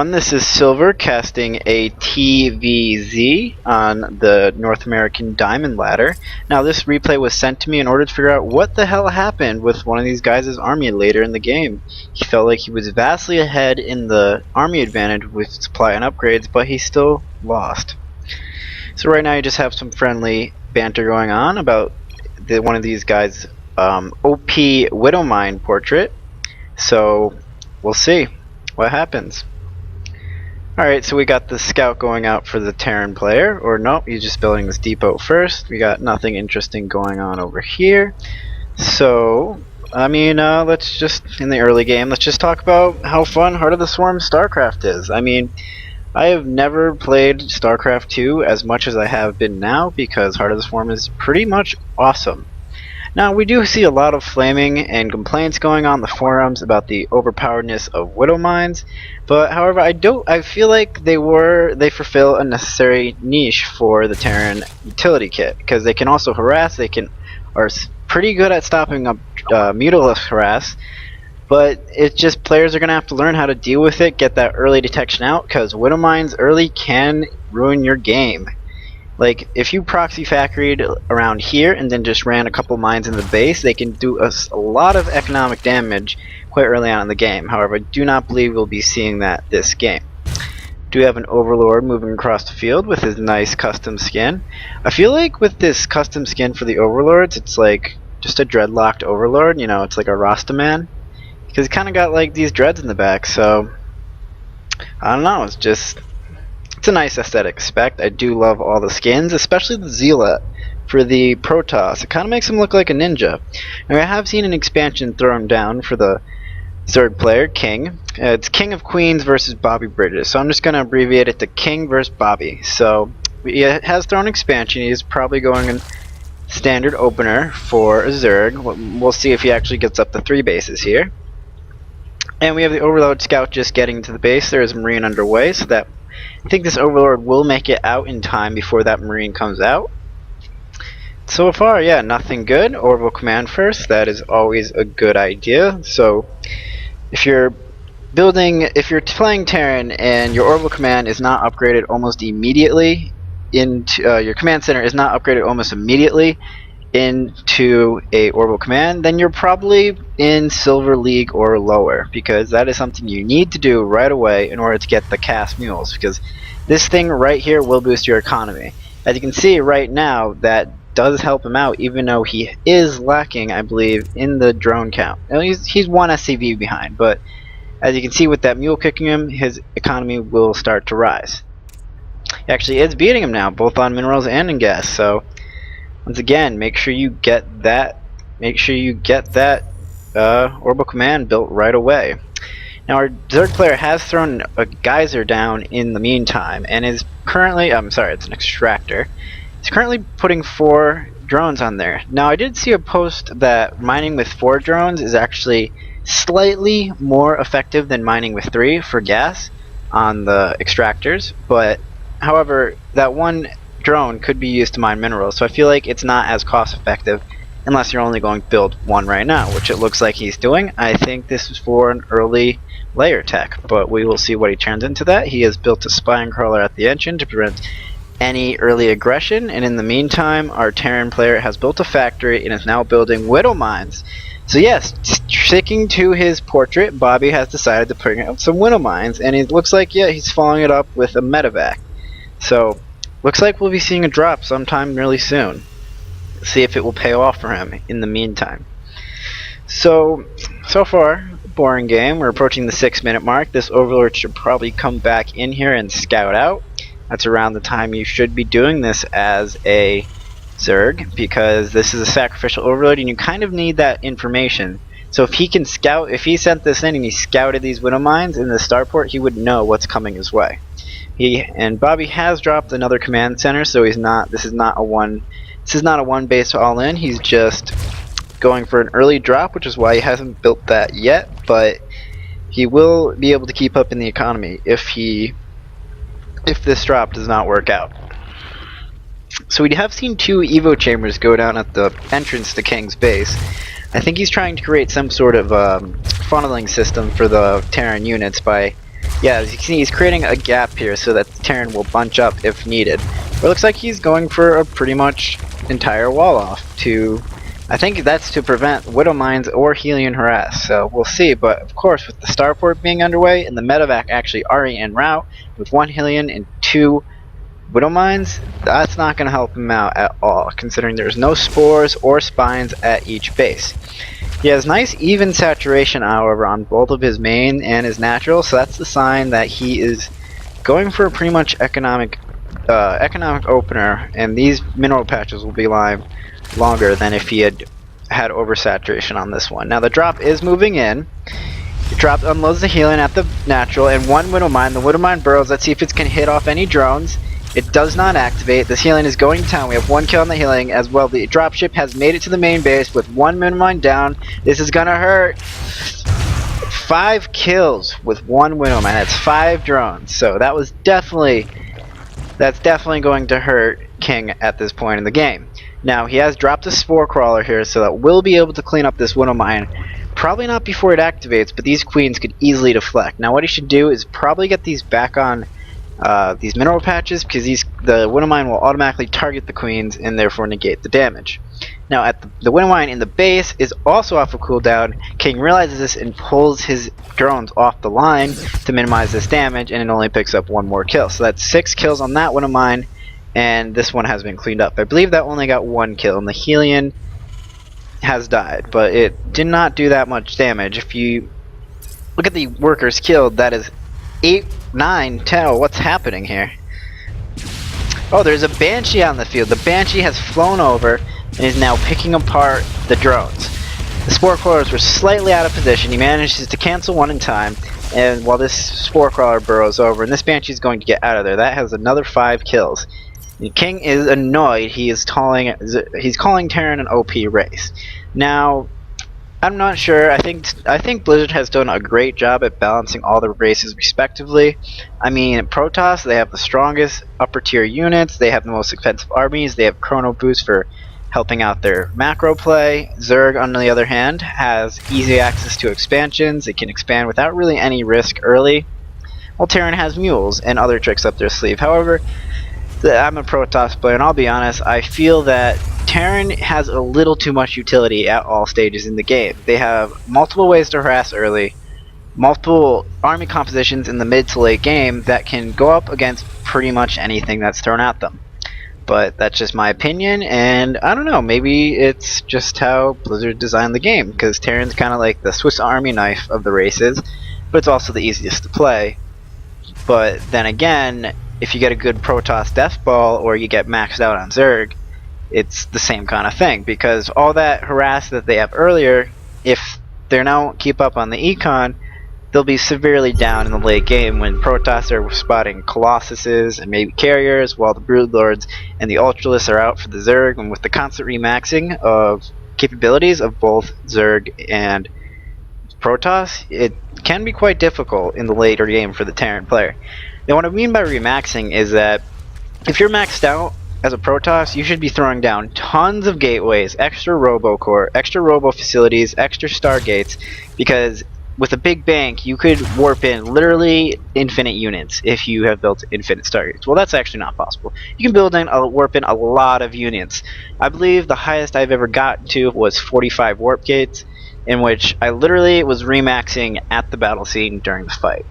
This is Silver casting a TvZ on the North American Diamond Ladder. Now this replay was sent to me in order to figure out what the hell happened with one of these guys' army later in the game. He felt like he was vastly ahead in the army advantage with supply and upgrades, but he still lost. So right now you just have some friendly banter going on about one of these guys' OP Widowmine portrait. So we'll see what happens. Alright, so we got the scout going out for the Terran player, or nope, he's just building this depot first. We got nothing interesting going on over here. So, I mean, let's just, in the early game, let's just talk about how fun Heart of the Swarm StarCraft is. I mean, I have never played StarCraft 2 as much as I have been now, because Heart of the Swarm is pretty much awesome. Now, we do see a lot of flaming and complaints going on in the forums about the overpoweredness of Widow Mines, but however, I feel like they fulfill a necessary niche for the Terran utility kit, because they can also harass, are pretty good at stopping up mutilus harass, but it's just players are going to have to learn how to deal with it, get that early detection out, because Widow Mines early can ruin your game. Like, if you proxy factoried around here and then just ran a couple mines in the base, they can do a lot of economic damage quite early on in the game. However, I do not believe we'll be seeing that this game. Do have an Overlord moving across the field with his nice custom skin. I feel like with this custom skin for the Overlords, it's like just a dreadlocked Overlord, you know, it's like a Rastaman. Because he kind of got like these dreads in the back, so I don't know, it's a nice aesthetic spec. I do love all the skins, especially the Zealot for the Protoss. It kind of makes him look like a ninja. Now, I have seen an expansion thrown down for the third player, King. It's King of Queens versus Bobby Bridges, so I'm just going to abbreviate it to King versus Bobby. So he has thrown expansion. He's probably going in standard opener for a Zerg. We'll see if he actually gets up to 3 bases here. And we have the Overlord Scout just getting to the base. There is a Marine underway, so that I think this Overlord will make it out in time before that Marine comes out. So far, yeah, nothing good. Orbital Command first, that is always a good idea. So if you're playing Terran and your Orbital Command is not upgraded almost immediately into your command center is not upgraded almost immediately into a Orbital Command, then you're probably in Silver League or lower, because that is something you need to do right away in order to get the cast mules, because this thing right here will boost your economy. As you can see right now, that does help him out, even though he is lacking, I believe, in the drone count. Now, he's 1 SCV behind, but as you can see with that mule kicking him, his economy will start to rise. He actually is beating him now, both on minerals and in gas, so once again, make sure you get that Orbital Command built right away. Now our Zerg player has thrown a geyser down in the meantime, and is currently, it's an extractor. He's currently putting 4 drones on there. Now I did see a post that mining with 4 drones is actually slightly more effective than mining with 3 for gas on the extractors, but however, that one drone could be used to mine minerals, so I feel like it's not as cost effective unless you're only going to build 1 right now, which it looks like he's doing. I think this is for an early layer tech, but we will see what he turns into that. He has built a spine crawler at the engine to prevent any early aggression, and in the meantime our Terran player has built a factory and is now building Widow Mines. So yes, sticking to his portrait, Bobby has decided to bring out some Widow Mines, and it looks like, yeah, he's following it up with a medevac. So looks like we'll be seeing a drop sometime really soon. See if it will pay off for him in the meantime. So far, boring game. We're approaching the 6-minute mark. This Overlord should probably come back in here and scout out. That's around the time you should be doing this as a Zerg, because this is a sacrificial Overlord and you kind of need that information. So if he can scout, if he sent this in and he scouted these Widow Mines in the starport, he would know what's coming his way. And Bobby has dropped another command center, so this is not a one base all in. He's just going for an early drop, which is why he hasn't built that yet, but he will be able to keep up in the economy if this drop does not work out. So we have seen 2 Evo chambers go down at the entrance to King's base. I think he's trying to create some sort of funneling system for the Terran units by Yeah, as you can see, he's creating a gap here so that the Terran will bunch up if needed. But it looks like he's going for a pretty much entire wall off to... I think that's to prevent Widow Mines or Helion harass, so we'll see. But of course, with the starport being underway and the medevac actually already en route, with 1 Helion and 2 Widow Mines, that's not going to help him out at all, considering there's no spores or spines at each base. He has nice even saturation, however, on both of his main and his natural, so that's the sign that he is going for a pretty much economic opener, and these mineral patches will be live longer than if he had oversaturation on this one. Now the drop is moving in. The drop unloads the Helion at the natural, and 1 Widow Mine. The Widow Mine burrows. Let's see if it can hit off any drones. It does not activate. This Helion is going to town. We have 1 kill on the Helion as well. The dropship has made it to the main base with 1 Widow Mine down. This is gonna hurt. 5 kills with 1 Widow Mine. That's 5 drones. So that's definitely going to hurt King at this point in the game. Now he has dropped a Spore Crawler here, so that we'll be able to clean up this Widow Mine. Probably not before it activates, but these queens could easily deflect. Now what he should do is probably get these back on these mineral patches, because the Widow Mine will automatically target the queens and therefore negate the damage. Now at the Widow Mine in the base is also off of cooldown. King realizes this and pulls his drones off the line to minimize this damage, and it only picks up 1 more kill. So that's 6 kills on that Widow Mine, and this one has been cleaned up. I believe that only got 1 kill, and the Helion has died, but it did not do that much damage. If you look at the workers killed, that is 8, 9, 10. Oh, what's happening here? Oh, there's a Banshee on the field. The Banshee has flown over and is now picking apart the drones. The Spore Crawlers were slightly out of position. He manages to cancel one in time, and while this Spore Crawler burrows over, and this Banshee is going to get out of there, that has another 5 kills. The King is annoyed. He's calling Terran an OP race. Now, I'm not sure. I think Blizzard has done a great job at balancing all the races respectively. I mean, Protoss, they have the strongest upper tier units. They have the most expensive armies. They have Chrono Boost for helping out their macro play. Zerg, on the other hand, has easy access to expansions. It can expand without really any risk early. While Terran has mules and other tricks up their sleeve. However, I'm a Protoss player, and I'll be honest, I feel that Terran has a little too much utility at all stages in the game. They have multiple ways to harass early, multiple army compositions in the mid to late game that can go up against pretty much anything that's thrown at them. But that's just my opinion, and I don't know, maybe it's just how Blizzard designed the game, because Terran's kind of like the Swiss Army knife of the races, but it's also the easiest to play. But then again, if you get a good Protoss Death Ball or you get maxed out on Zerg, it's the same kind of thing, because all that harass that they have earlier, if they don't keep up on the econ, they'll be severely down in the late game when Protoss are spotting Colossuses and maybe Carriers, while the Broodlords and the Ultralists are out for the Zerg, and with the constant remaxing of capabilities of both Zerg and Protoss, it can be quite difficult in the later game for the Terran player. Now what I mean by remaxing is that if you're maxed out as a Protoss, you should be throwing down tons of gateways, extra robocore, extra robo facilities, extra stargates, because with a big bank you could warp in literally infinite units if you have built infinite stargates. Well, that's actually not possible. You can warp in a lot of units. I believe the highest I've ever gotten to was 45 warp gates, in which I literally was remaxing at the battle scene during the fight.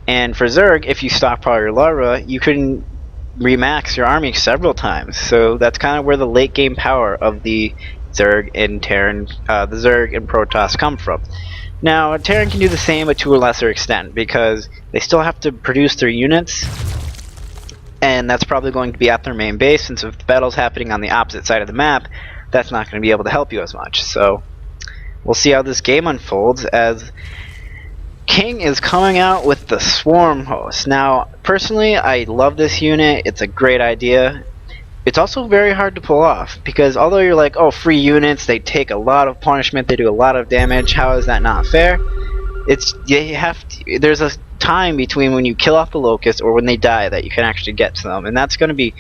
And for Zerg, if you stockpile your larva, you can remax your army several times. So that's kind of where the late game power of the Zerg and Terran, the Zerg and Protoss come from. Now, Terran can do the same, but to a lesser extent, because they still have to produce their units, and that's probably going to be at their main base, since if the battle's happening on the opposite side of the map, that's not going to be able to help you as much. So we'll see how this game unfolds, as King is coming out with the Swarm Host. Now, personally, I love this unit. It's a great idea. It's also very hard to pull off, because although you're like, oh, free units, they take a lot of punishment, they do a lot of damage, how is that not fair? There's a time between when you kill off the Locust or when they die that you can actually get to them, and that's going to be,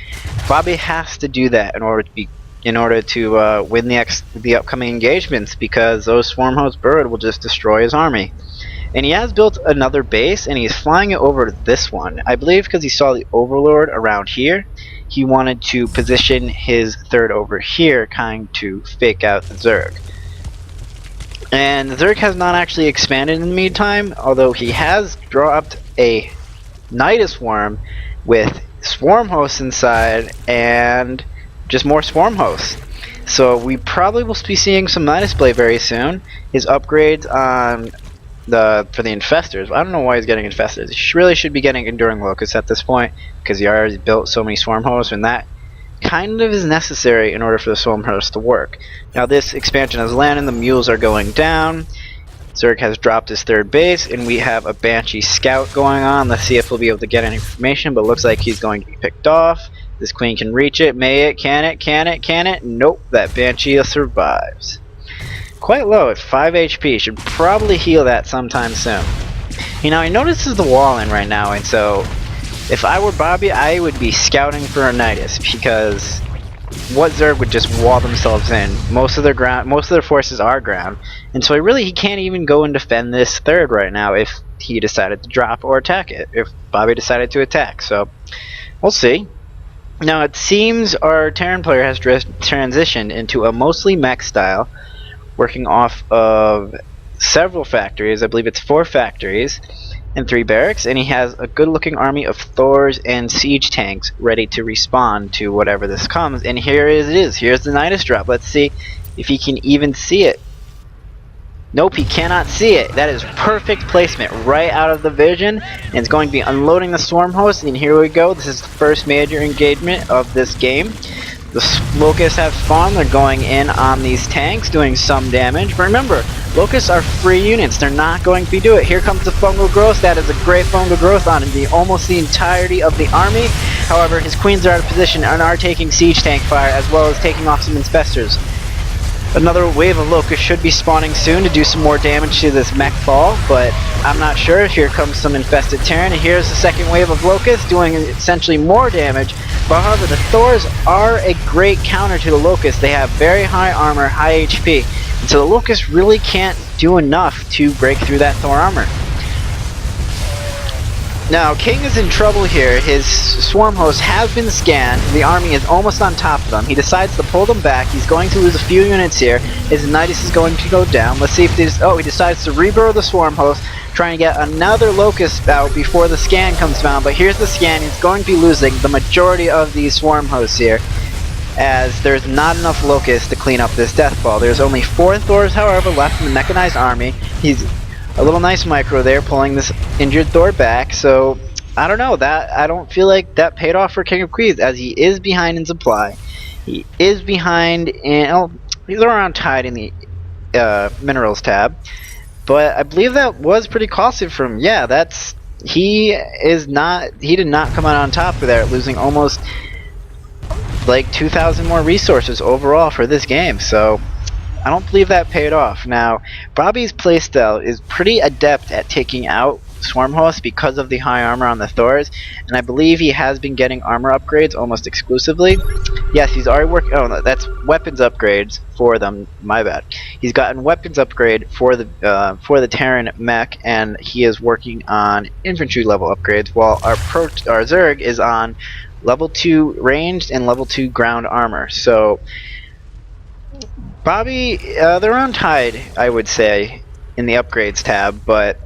Bobby has to do that in order to win the upcoming engagements, because those Swarm Hosts bird will just destroy his army. And he has built another base, and he's flying it over this one. I believe because he saw the Overlord around here, he wanted to position his third over here, kind to fake out the Zerg. And the Zerg has not actually expanded in the meantime, although he has dropped a Nidus Worm with Swarm Hosts inside and just more Swarm Hosts. So we probably will be seeing some Nidus Blade very soon. His upgrades on for the Infestors. I don't know why he's getting Infestors. He really should be getting Enduring Locusts at this point, because he already built so many Swarm Hosts, and that kind of is necessary in order for the Swarm Hosts to work. Now this expansion has landed, the mules are going down, Zerg has dropped his third base, and we have a Banshee Scout going on. Let's see if we'll be able to get any information, but it looks like he's going to be picked off. This Queen can reach it, may it, can it, can it, can it? Nope, that Banshee survives. Quite low at 5 HP, should probably heal that sometime soon. You know, he notices the wall in right now, and so if I were Bobby, I would be scouting for a Nidus, because what Zerg would just wall themselves in? Most of their forces are ground, and so he can't even go and defend this third right now if he decided to drop or attack it. If Bobby decided to attack, so we'll see. Now it seems our Terran player has transitioned into a mostly mech style, working off of several factories. I believe it's 4 factories and 3 barracks, and he has a good looking army of Thors and siege tanks ready to respond to whatever this comes. And here it is. Here's the Nidus drop. Let's see if he can even see it. Nope, he cannot see it. That is perfect placement right out of the vision, and it's going to be unloading the Swarm Host. And here we go. This is the first major engagement of this game. The Locusts have spawned, they're going in on these tanks, doing some damage. But remember, Locusts are free units, they're not going to be doing it. Here comes the Fungal Growth, that is a great Fungal Growth on almost the entirety of the army. However, his Queens are out of position and are taking Siege Tank fire, as well as taking off some Infestors. Another wave of Locusts should be spawning soon to do some more damage to this mech ball, but I'm not sure. Here comes some infested Terran, and here's the second wave of Locusts doing essentially more damage. But however, the Thors are a great counter to the Locusts. They have very high armor, high HP, and so the Locusts really can't do enough to break through that Thor armor. Now, King is in trouble here. His Swarm Host has been scanned. The army is almost on top of them. He decides to pull them back. He's going to lose a few units here. His Nidus is going to go down. Let's see if this... Oh, he decides to reburrow the Swarm Host, trying to get another Locust out before the scan comes down. But here's the scan. He's going to be losing the majority of these Swarm Hosts here, as there's not enough Locusts to clean up this death ball. There's only 4 Thors, however, left in the mechanized army. He's a little nice micro there, pulling this injured Thor back. So I don't know, I don't feel like that paid off for King of Queens, as he is behind in supply. He is behind in... Oh, he's around tied in the minerals tab. But I believe that was pretty costly for him. Yeah, he did not come out on top of there, losing almost like 2,000 more resources overall for this game. So I don't believe that paid off. Now, Bobby's playstyle is pretty adept at taking out Swarm Hosts because of the high armor on the Thors, and I believe he has been getting armor upgrades almost exclusively. Yes, he's already working... Oh, no, that's weapons upgrades for them. My bad. He's gotten weapons upgrade for the Terran mech, and he is working on infantry level upgrades, while our Zerg is on level 2 ranged and level 2 ground armor. So Bobby, they're on tied, I would say, in the upgrades tab, but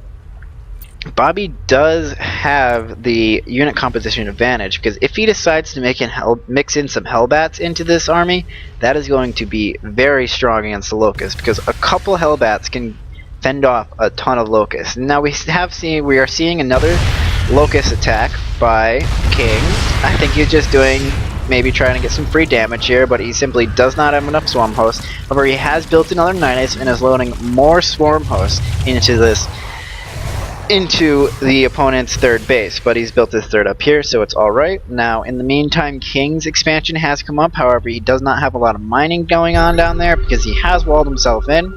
Bobby does have the unit composition advantage, because if he decides to mix in some Hellbats into this army, that is going to be very strong against the Locusts, because a couple Hellbats can fend off a ton of Locusts. Now we are seeing another Locust attack by King. I think he's just maybe trying to get some free damage here, but he simply does not have enough Swarm Hosts. However, he has built another Nidus and is loading more Swarm Hosts into the opponent's third base, but he's built his third up here, so it's alright. Now, in the meantime, King's expansion has come up. However, he does not have a lot of mining going on down there because he has walled himself in.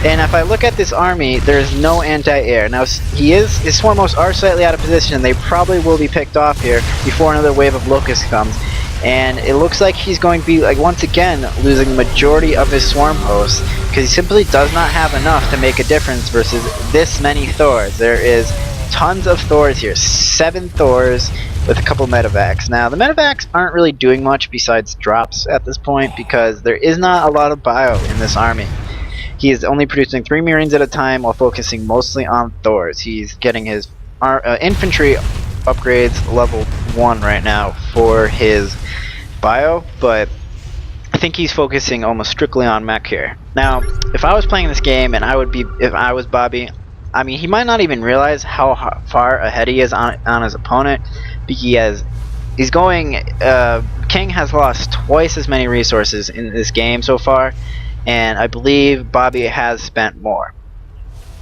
And if I look at this army, there's no anti-air. Now, his Swarm Hosts are slightly out of position, and they probably will be picked off here before another wave of Locusts comes. and it looks like he's going to be, like, once again losing the majority of his swarm hosts because he simply does not have enough to make a difference versus this many Thors. There is tons of Thors here, 7 Thors with a couple medevacs. Now the medevacs aren't really doing much besides drops at this point because there is not a lot of bio in this army. He is only producing 3 Marines at a time while focusing mostly on Thors. He's getting his infantry upgrades level 1 right now for his bio, but I think he's focusing almost strictly on mech here. Now, if I was playing this game and if I was Bobby, I mean, he might not even realize how far ahead he is on his opponent. He's going. King has lost twice as many resources in this game so far, and I believe Bobby has spent more.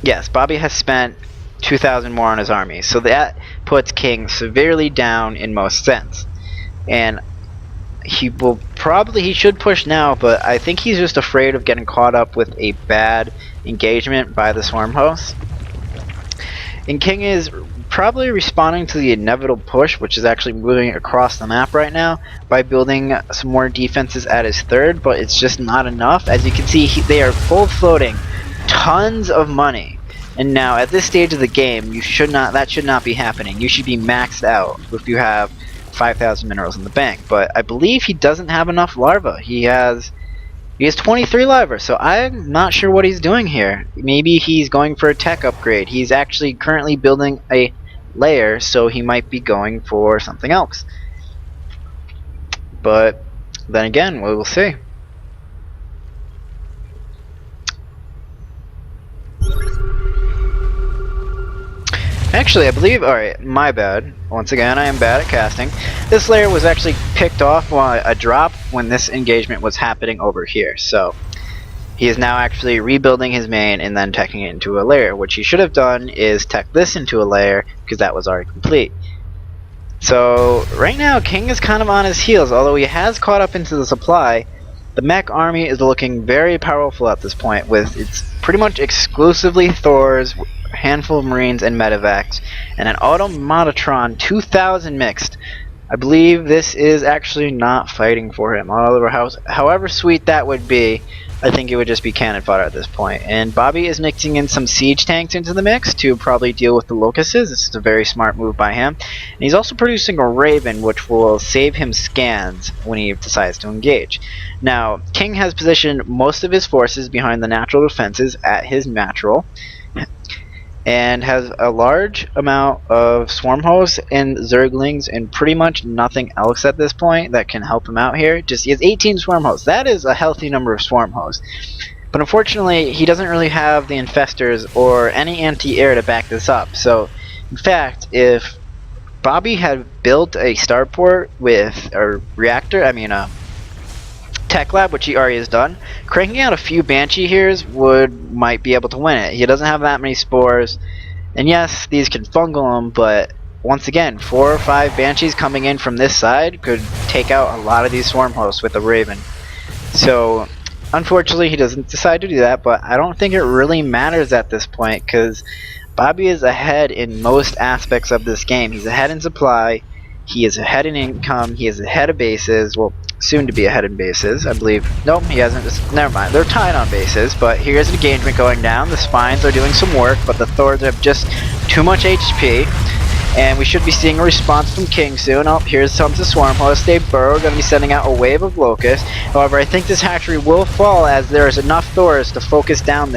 Yes, Bobby has spent 2,000 more on his army, so that puts King severely down in most sense. And he should push now, but I think he's just afraid of getting caught up with a bad engagement by the swarm host. And King is probably responding to the inevitable push, which is actually moving across the map right now, by building some more defenses at his third, but it's just not enough. As you can see, they are both floating tons of money. And now at this stage of the game, that should not be happening. You should be maxed out if you have 5,000 minerals in the bank. But I believe he doesn't have enough larvae. He has 23 larvae, so I'm not sure what he's doing here. Maybe he's going for a tech upgrade. He's actually currently building a layer, so he might be going for something else. But then again, we will see. Actually, I believe, alright, my bad. Once again, I am bad at casting. This layer was actually picked off while a drop when this engagement was happening over here. So, he is now actually rebuilding his main and then teching it into a layer. What he should have done is tech this into a layer, because that was already complete. So, right now, King is kind of on his heels. Although he has caught up into the supply, the mech army is looking very powerful at this point, with it's pretty much exclusively Thors, a handful of Marines and medevacs, and an Automatron 2000 mixed. I believe this is actually not fighting for him. However sweet that would be, I think it would just be cannon fodder at this point. And Bobby is mixing in some siege tanks into the mix to probably deal with the locusts. This is a very smart move by him. And he's also producing a Raven, which will save him scans when he decides to engage. Now, King has positioned most of his forces behind the natural defenses at his natural, and has a large amount of swarm hosts and zerglings and pretty much nothing else at this point that can help him out here. He has 18 swarm hosts. That is a healthy number of swarm hosts. But unfortunately, he doesn't really have the infestors or any anti-air to back this up. So, in fact, if Bobby had built a starport with a reactor, a tech lab, which he already has done, cranking out a few Banshee here's might be able to win it. He doesn't have that many spores, and yes, these can fungal him, but once again, 4 or 5 Banshees coming in from this side could take out a lot of these swarm hosts with a Raven. So unfortunately, he doesn't decide to do that, but I don't think it really matters at this point, because Bobby is ahead in most aspects of this game. He's ahead in supply, he is ahead in income, he is ahead of bases, well, soon to be ahead in bases, I believe. Nope, he hasn't. Never mind. They're tied on bases, but here's an engagement going down. The spines are doing some work, but the Thors have just too much HP, and we should be seeing a response from King soon. Oh, here's some to swarm host. They burrow, going to be sending out a wave of locusts. However, I think this hatchery will fall as there is enough Thors to focus that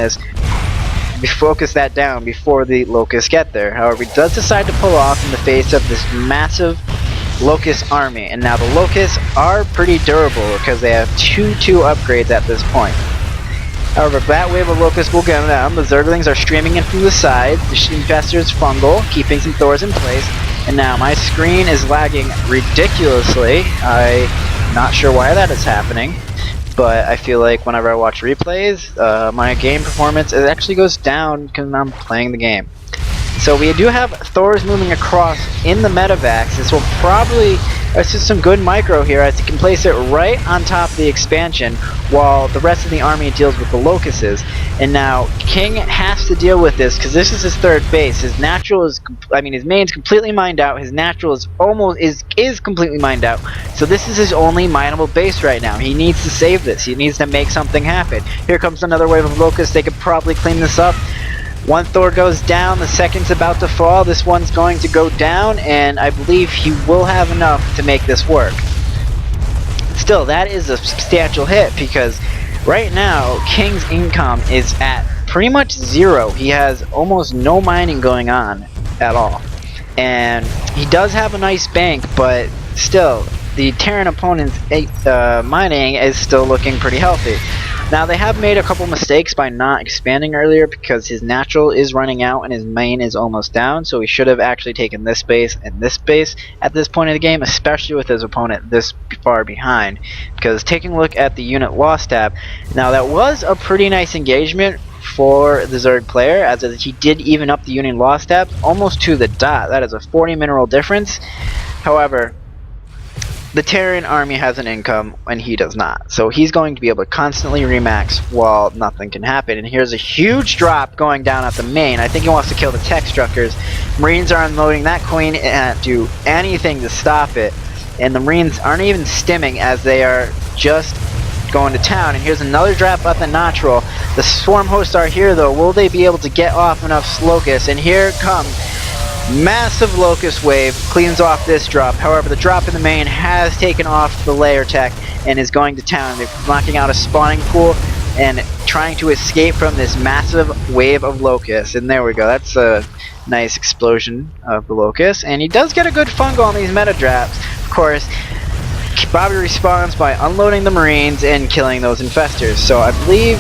down before the locusts get there. However, he does decide to pull off in the face of this massive Locust army, and now the Locusts are pretty durable because they have 2/2 upgrades at this point. However, that wave of Locusts will go down. The Zerglings are streaming in from the sides. The Infestors fungal, keeping some Thors in place. And now my screen is lagging ridiculously. I'm not sure why that is happening, but I feel like whenever I watch replays, my game performance actually goes down because I'm playing the game. So we do have Thors moving across in the medevacs. This will probably That's just some good micro here as he can place it right on top of the expansion while the rest of the army deals with the locusts. And now King has to deal with this because this is his third base. His natural is, his main's completely mined out. His natural is completely mined out. So this is his only mineable base right now. He needs to save this. He needs to make something happen. Here comes another wave of locusts. They could probably clean this up. One Thor goes down, the second's about to fall, this one's going to go down, and I believe he will have enough to make this work. Still, that is a substantial hit because right now, King's income is at pretty much 0. He has almost no mining going on at all. And he does have a nice bank, but still, the Terran opponent's mining is still looking pretty healthy. Now they have made a couple mistakes by not expanding earlier because his natural is running out and his main is almost down, so he should have actually taken this base and this base at this point of the game, especially with his opponent this far behind. Because taking a look at the unit loss tab, now that was a pretty nice engagement for the Zerg player, as he did even up the unit loss tab almost to the dot. That is a 40 mineral difference. However, the Terran army has an income and he does not, so he's going to be able to constantly remax while nothing can happen. And here's a huge drop going down at the main. I think he wants to kill the tech structures. Marines are unloading that queen and do anything to stop it, and the Marines aren't even stimming as they are just going to town. And here's another drop at the natural. The swarm hosts are here though. Will they be able to get off enough locusts? And here comes massive locust wave, cleans off this drop. However, the drop in the main has taken off the layer tech and is going to town. They're knocking out a spawning pool and trying to escape from this massive wave of locusts. And there we go. That's a nice explosion of the locusts. And he does get a good fungal on these meta drops. Of course, Bobby responds by unloading the Marines and killing those infestors. So I believe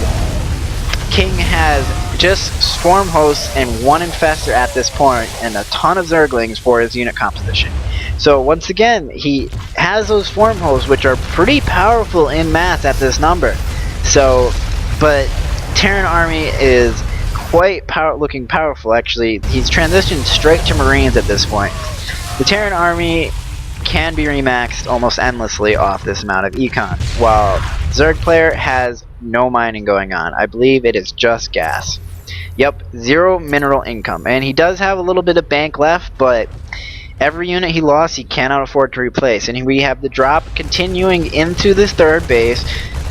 King has just swarm hosts and one infestor at this point and a ton of zerglings for his unit composition. So once again, he has those swarm hosts which are pretty powerful in mass at this number. So, but Terran army is quite looking powerful actually. He's transitioned straight to Marines at this point. The Terran army can be remaxed almost endlessly off this amount of econ, while Zerg player has no mining going on. I believe it is just gas. Yep, 0 mineral income. And he does have a little bit of bank left, but every unit he lost he cannot afford to replace. And we have the drop continuing into this third base.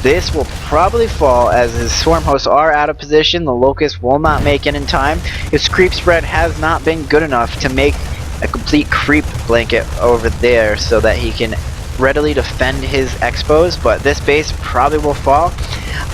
This will probably fall as his swarm hosts are out of position. The locust will not make it in time. His creep spread has not been good enough to make a complete creep blanket over there so that he can readily defend his expos, but this base probably will fall.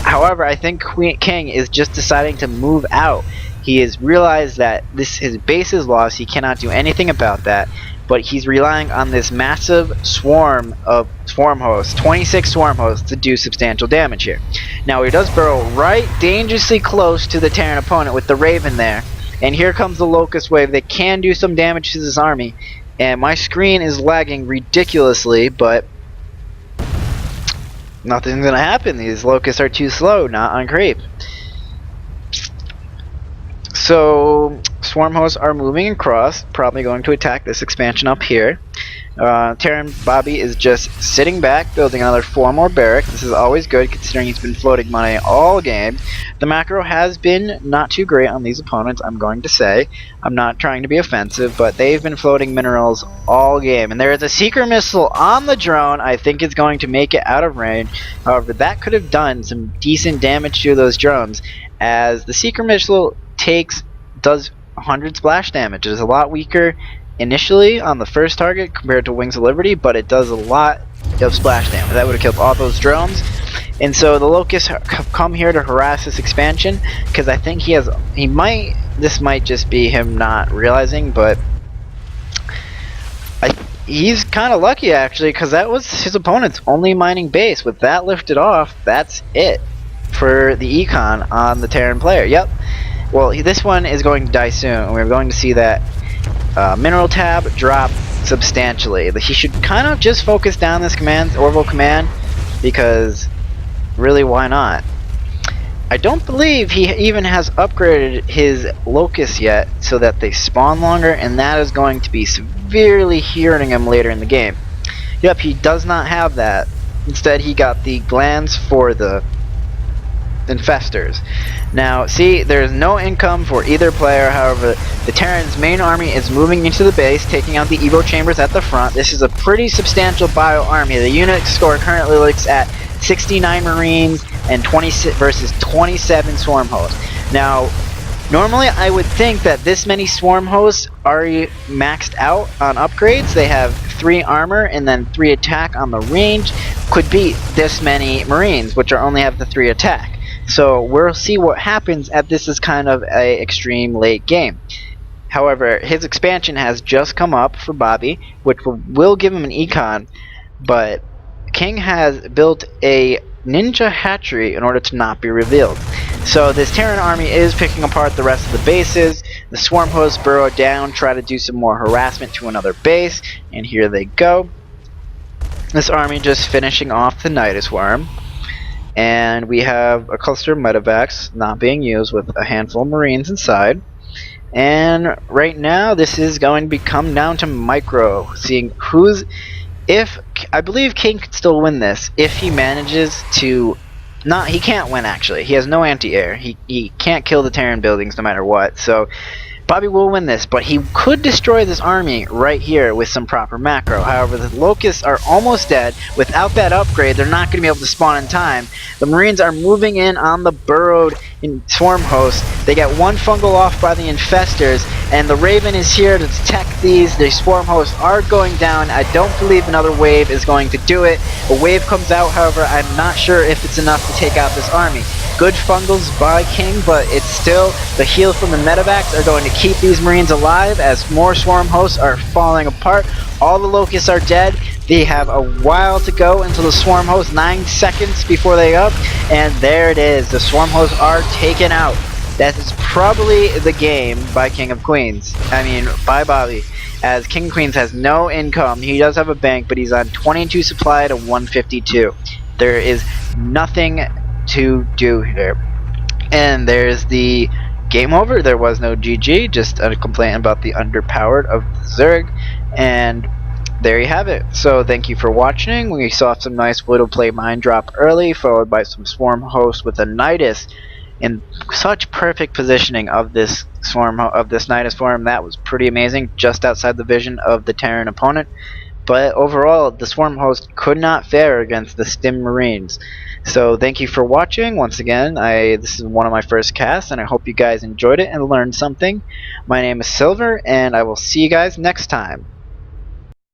However, I think King is just deciding to move out. He has realized that his base is lost, he cannot do anything about that, but he's relying on this massive swarm of swarm hosts, 26 swarm hosts, to do substantial damage here. Now he does burrow right dangerously close to the Terran opponent with the Raven there, and here comes the Locust Wave that can do some damage to this army. And my screen is lagging ridiculously, but nothing's gonna happen. These locusts are too slow, not on creep. So swarm hosts are moving across, probably going to attack this expansion up here. Terran Bobby is just sitting back, building another 4 more barracks. This is always good considering he's been floating money all game. The macro has been not too great on these opponents, I'm going to say. I'm not trying to be offensive, but they've been floating minerals all game. And there is a secret missile on the drone. I think it's going to make it out of range. However, that could have done some decent damage to those drones, as the secret missile does 100 splash damage. It is a lot weaker initially on the first target compared to Wings of Liberty, but it does a lot of splash damage. That would have killed all those drones. And so the Locusts have come here to harass this expansion, because I think this might just be him not realizing, but he's kind of lucky actually, because that was his opponent's only mining base. With that lifted off, that's it for the econ on the Terran player. Yep. Well, this one is going to die soon, and we're going to see that mineral tab drop substantially. He should kind of just focus down this Orville command, because really, why not? I don't believe he even has upgraded his locusts yet so that they spawn longer, and that is going to be severely hurting him later in the game. Yep, he does not have that. Instead, he got the glands for the infestors. Now, see, there's no income for either player. However, the Terran's main army is moving into the base, taking out the Evo chambers at the front. This is a pretty substantial bio army. The unit score currently looks at 69 Marines and 26 versus 27 Swarm hosts. Now, normally I would think that this many Swarm hosts are maxed out on upgrades. They have 3 armor and then 3 attack on the range. Could beat this many Marines, which are only have the 3 attack. So we'll see what happens at this is kind of a extreme late game. However, his expansion has just come up for Bobby, which will give him an econ, but King has built a ninja hatchery in order to not be revealed. So this Terran army is picking apart the rest of the bases. The Swarm hosts burrow down, try to do some more harassment to another base, and here they go. This army just finishing off the Nidus Worm. And we have a cluster of medevacs not being used with a handful of Marines inside. And right now this is going to come down to micro, seeing who's... I believe King could still win this if he manages to... he can't win actually. He has no anti-air. He can't kill the Terran buildings no matter what. So Bobby will win this, but he could destroy this army right here with some proper macro. However, the Locusts are almost dead. Without that upgrade, they're not going to be able to spawn in time. The Marines are moving in on the burrowed Swarm host. They get one fungal off by the Infestors, and the Raven is here to detect these. The Swarm hosts are going down. I don't believe another wave is going to do it. A wave comes out, however, I'm not sure if it's enough to take out this army. Good fungals by King, but it's still the heals from the medevacs are going to keep these Marines alive as more Swarm hosts are falling apart. All the Locusts are dead. They have a while to go until the Swarm hosts, 9 seconds before they up, and there it is. The Swarm hosts are taken out. That is probably the game by King of Queens. I mean, by Bobby. As King of Queens has no income. He does have a bank, but he's on 22 supply to 152. There is nothing to do here. And there's the game over. There was no GG, just a complaint about the underpowered of Zerg, and there you have it. So thank you for watching. We saw some nice Widow play mine drop early, followed by some Swarm hosts with a Nidus in such perfect positioning of this Nidus Swarm. That was pretty amazing, just outside the vision of the Terran opponent. But overall, the Swarm host could not fare against the Stim Marines. So thank you for watching. Once again, this is one of my first casts, and I hope you guys enjoyed it and learned something. My name is Silver, and I will see you guys next time.